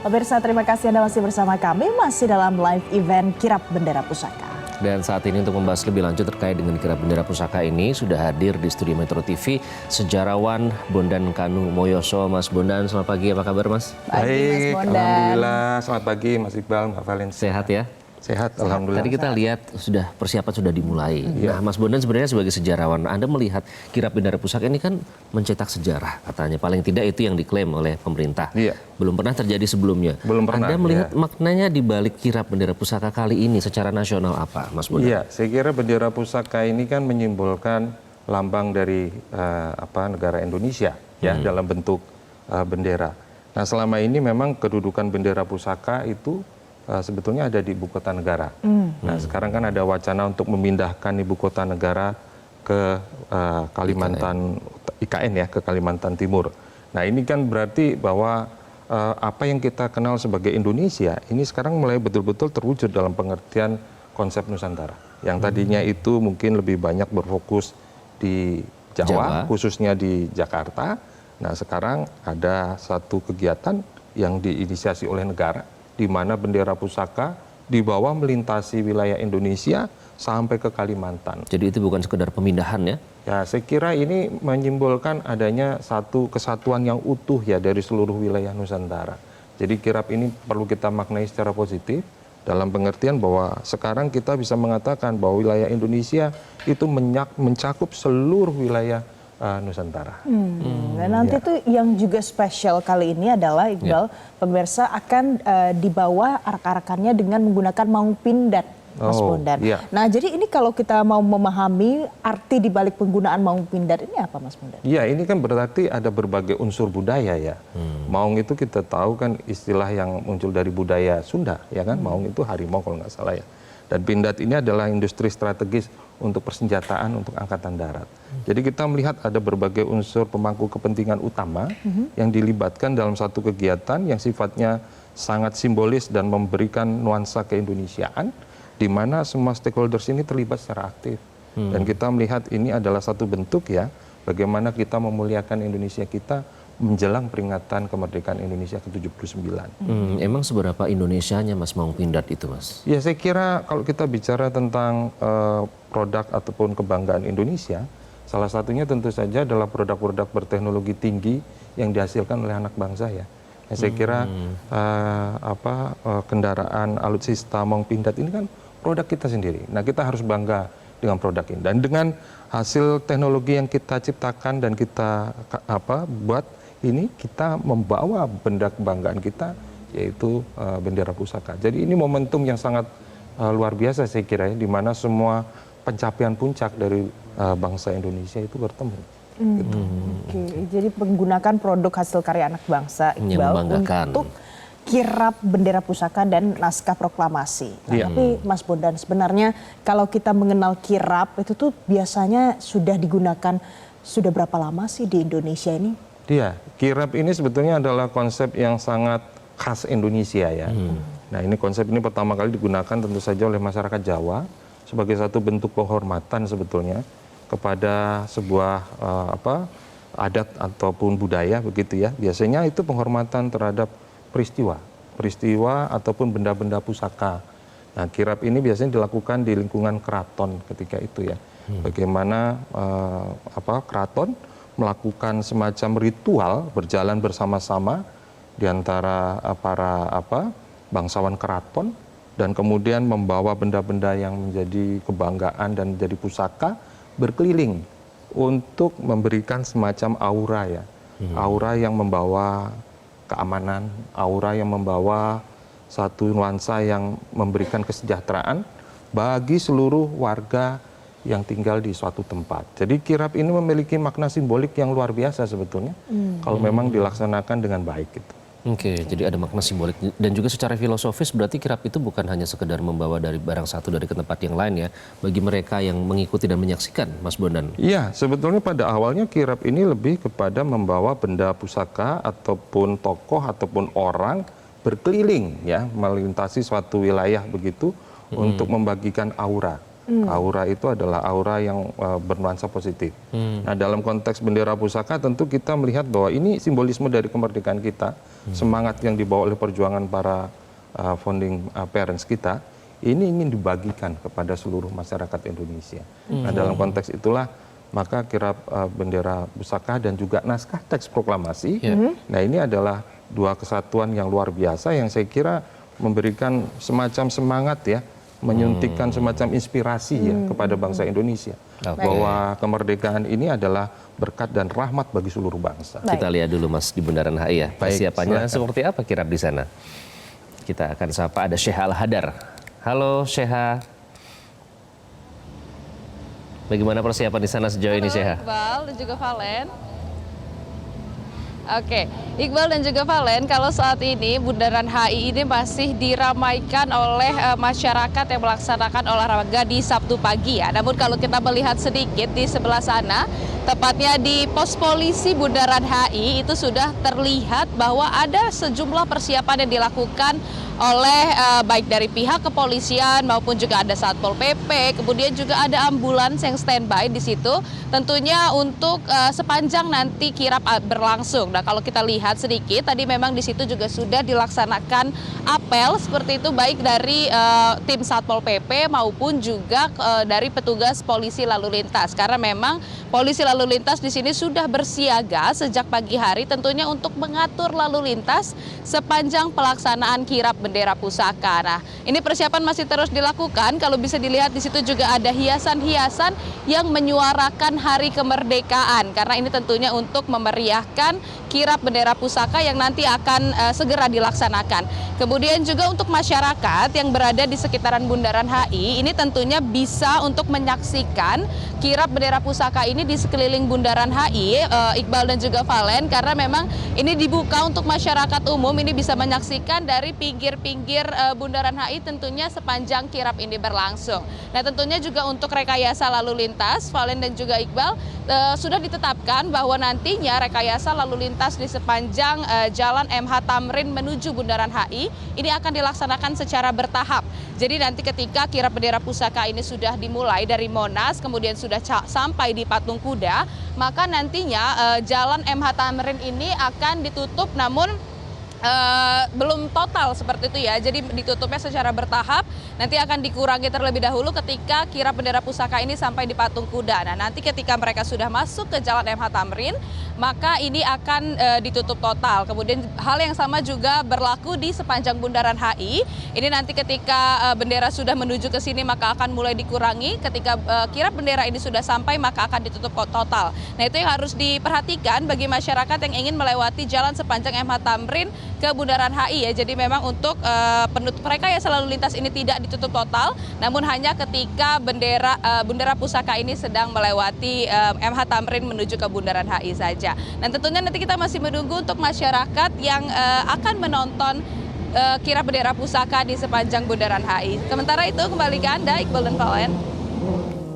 Pemirsa, terima kasih Anda masih bersama kami, masih dalam live event Kirap Bendera Pusaka. Dan saat ini untuk membahas lebih lanjut terkait dengan Kirap Bendera Pusaka ini sudah hadir di studio Metro TV sejarawan Bondan Kanu Moyoso. Mas Bondan, selamat pagi, apa kabar Mas? Baik, alhamdulillah. Selamat pagi Mas Iqbal, Mbak Valencia. Sehat ya? Sehat, alhamdulillah. Tadi kita lihat persiapan sudah dimulai. Nah, Mas Bondan sebenarnya sebagai sejarawan, Anda melihat Kirap Bendera Pusaka ini kan mencetak sejarah katanya. Paling tidak itu yang diklaim oleh pemerintah. Iya. Belum pernah terjadi sebelumnya. Belum pernah. Anda melihat maknanya di balik Kirap Bendera Pusaka kali ini secara nasional apa, Mas Bondan? Iya, saya kira bendera pusaka ini kan menyimbolkan lambang dari negara Indonesia ya dalam bentuk bendera. Nah, selama ini memang kedudukan bendera pusaka itu sebetulnya ada di ibu kota negara. Nah, sekarang kan ada wacana untuk memindahkan ibu kota negara ke Kalimantan IKN ya, ke Kalimantan Timur. Nah, ini kan berarti bahwa apa yang kita kenal sebagai Indonesia ini sekarang mulai betul-betul terwujud dalam pengertian konsep Nusantara. Yang tadinya itu mungkin lebih banyak berfokus di Jawa, khususnya di Jakarta. Nah, sekarang ada satu kegiatan yang diinisiasi oleh negara di mana bendera pusaka dibawa melintasi wilayah Indonesia sampai ke Kalimantan. Jadi itu bukan sekedar pemindahan ya? Ya, saya kira ini menyimbolkan adanya satu kesatuan yang utuh ya dari seluruh wilayah Nusantara. Jadi kirap ini perlu kita maknai secara positif dalam pengertian bahwa sekarang kita bisa mengatakan bahwa wilayah Indonesia itu mencakup seluruh wilayah Nusantara. Dan nanti tuh yang juga spesial kali ini adalah Iqbal, pemirsa akan dibawa arak-arakannya dengan menggunakan maung pindad, Mas Bondan. Iya. Nah, jadi ini kalau kita mau memahami arti di balik penggunaan maung pindad ini apa, Mas Bondan? Iya, ini kan berarti ada berbagai unsur budaya ya. Maung itu kita tahu kan istilah yang muncul dari budaya Sunda, ya kan? Maung itu harimau kalau nggak salah ya. Dan pindad ini adalah industri strategis untuk persenjataan untuk angkatan darat. Jadi kita melihat ada berbagai unsur pemangku kepentingan utama yang dilibatkan dalam satu kegiatan yang sifatnya sangat simbolis dan memberikan nuansa keindonesiaan, di mana semua stakeholders ini terlibat secara aktif. Dan kita melihat ini adalah satu bentuk ya, bagaimana kita memuliakan Indonesia kita menjelang peringatan kemerdekaan Indonesia ke-79. Emang seberapa Indonesianya Mas maung pindad itu, Mas? Ya, saya kira kalau kita bicara tentang produk ataupun kebanggaan Indonesia, salah satunya tentu saja adalah produk-produk berteknologi tinggi yang dihasilkan oleh anak bangsa ya. Ya, saya kira kendaraan alutsista maung pindad ini kan produk kita sendiri. Nah, kita harus bangga dengan produk ini. Dan dengan hasil teknologi yang kita ciptakan dan kita buat ini, kita membawa benda kebanggaan kita, yaitu bendera pusaka. Jadi ini momentum yang sangat luar biasa saya kira ya, di mana semua pencapaian puncak dari bangsa Indonesia itu bertemu. Gitu. Oke, jadi menggunakan produk hasil karya anak bangsa Iqbal untuk kirap bendera pusaka dan naskah proklamasi. Nah, tapi Mas Bondan, sebenarnya kalau kita mengenal kirap itu tuh biasanya sudah digunakan sudah berapa lama sih di Indonesia ini? Iya, kirap ini sebetulnya adalah konsep yang sangat khas Indonesia ya. Nah, ini konsep ini pertama kali digunakan tentu saja oleh masyarakat Jawa sebagai satu bentuk penghormatan sebetulnya kepada sebuah adat ataupun budaya begitu ya. Biasanya itu penghormatan terhadap peristiwa ataupun benda-benda pusaka. Nah, kirap ini biasanya dilakukan di lingkungan keraton ketika itu ya. Bagaimana keraton melakukan semacam ritual berjalan bersama-sama di antara para bangsawan keraton dan kemudian membawa benda-benda yang menjadi kebanggaan dan menjadi pusaka berkeliling untuk memberikan semacam aura ya. Aura yang membawa keamanan, aura yang membawa satu nuansa yang memberikan kesejahteraan bagi seluruh warga yang tinggal di suatu tempat. Jadi kirap ini memiliki makna simbolik yang luar biasa sebetulnya kalau memang dilaksanakan dengan baik gitu. Oke, jadi ada makna simbolik dan juga secara filosofis berarti kirap itu bukan hanya sekedar membawa dari barang satu dari ke tempat yang lain ya, bagi mereka yang mengikuti dan menyaksikan, Mas Bondan. Iya, sebetulnya pada awalnya kirap ini lebih kepada membawa benda pusaka ataupun tokoh ataupun orang berkeliling ya, melintasi suatu wilayah begitu untuk membagikan aura. Aura itu adalah aura yang bernuansa positif. Nah, dalam konteks bendera pusaka tentu kita melihat bahwa ini simbolisme dari kemerdekaan kita, semangat yang dibawa oleh perjuangan para founding parents kita, ini ingin dibagikan kepada seluruh masyarakat Indonesia. Nah, dalam konteks itulah maka kirap bendera pusaka dan juga naskah teks proklamasi, nah ini adalah dua kesatuan yang luar biasa yang saya kira memberikan semacam semangat ya, menyuntikkan semacam inspirasi ya kepada bangsa Indonesia. Bahwa kemerdekaan ini adalah berkat dan rahmat bagi seluruh bangsa. Kita lihat dulu Mas di Bundaran HI ya, persiapannya silakan. seperti apa kirap di sana? Kita akan sapa ada Syekh Al-Hadar. Halo Syekh. Bagaimana persiapan di sana sejauh ini Syekh? Iqbal dan juga Valen. Oke, Iqbal dan juga Valen, kalau saat ini Bundaran HI ini masih diramaikan oleh masyarakat yang melaksanakan olahraga di Sabtu pagi ya. Namun kalau kita melihat sedikit di sebelah sana, tepatnya di pos polisi Bundaran HI itu sudah terlihat bahwa ada sejumlah persiapan yang dilakukan oleh baik dari pihak kepolisian maupun juga ada Satpol PP, kemudian juga ada ambulans yang standby di situ, tentunya untuk sepanjang nanti kirap berlangsung. Nah, kalau kita lihat sedikit, tadi memang di situ juga sudah dilaksanakan apel seperti itu, baik dari tim Satpol PP maupun juga dari petugas polisi lalu lintas. Karena memang polisi lalu lintas di sini sudah bersiaga sejak pagi hari, tentunya untuk mengatur lalu lintas sepanjang pelaksanaan kirap bendera pusaka. Nah, ini persiapan masih terus dilakukan. Kalau bisa dilihat di situ juga ada hiasan-hiasan yang menyuarakan hari kemerdekaan. Karena ini tentunya untuk memeriahkan kirap bendera pusaka yang nanti akan segera dilaksanakan. Kemudian juga untuk masyarakat yang berada di sekitaran Bundaran HI, ini tentunya bisa untuk menyaksikan kirap bendera pusaka ini di sekeliling Bundaran HI, Iqbal dan juga Valen, karena memang ini dibuka untuk masyarakat umum, ini bisa menyaksikan dari pinggir-pinggir Bundaran HI tentunya sepanjang kirap ini berlangsung. Nah, tentunya juga untuk rekayasa lalu lintas, Valen dan juga Iqbal, sudah ditetapkan bahwa nantinya rekayasa lalu lintas di sepanjang Jalan MH Tamrin menuju Bundaran HI ini akan dilaksanakan secara bertahap. Jadi nanti ketika kirap bendera pusaka ini sudah dimulai dari Monas, kemudian sudah sampai di Patung Kuda, maka nantinya Jalan MH Tamrin ini akan ditutup, namun belum total seperti itu ya. Jadi ditutupnya secara bertahap, nanti akan dikurangi terlebih dahulu ketika kirap bendera pusaka ini sampai di Patung Kuda. Nah, nanti ketika mereka sudah masuk ke Jalan MH Tamrin, maka ini akan ditutup total. Kemudian hal yang sama juga berlaku di sepanjang Bundaran HI. Ini nanti ketika bendera sudah menuju ke sini maka akan mulai dikurangi. Ketika kirap bendera ini sudah sampai maka akan ditutup total. Nah, itu yang harus diperhatikan bagi masyarakat yang ingin melewati jalan sepanjang MH Tamrin ke Bundaran HI ya. Jadi memang untuk rekayasa lalu lintas ini tidak ditutup total, namun hanya ketika bendera pusaka ini sedang melewati MH Tamrin menuju ke Bundaran HI saja. Dan tentunya nanti kita masih menunggu untuk masyarakat yang akan menonton kirap bendera pusaka di sepanjang Bundaran HI. Sementara itu kembali ke Anda, Iqbal dan Valen.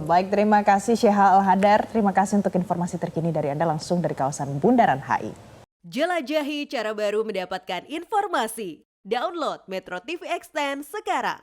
Baik, terima kasih Syekh Al-Hadar. Terima kasih untuk informasi terkini dari Anda langsung dari kawasan Bundaran HI. Jelajahi cara baru mendapatkan informasi. Download Metro TV Extend sekarang.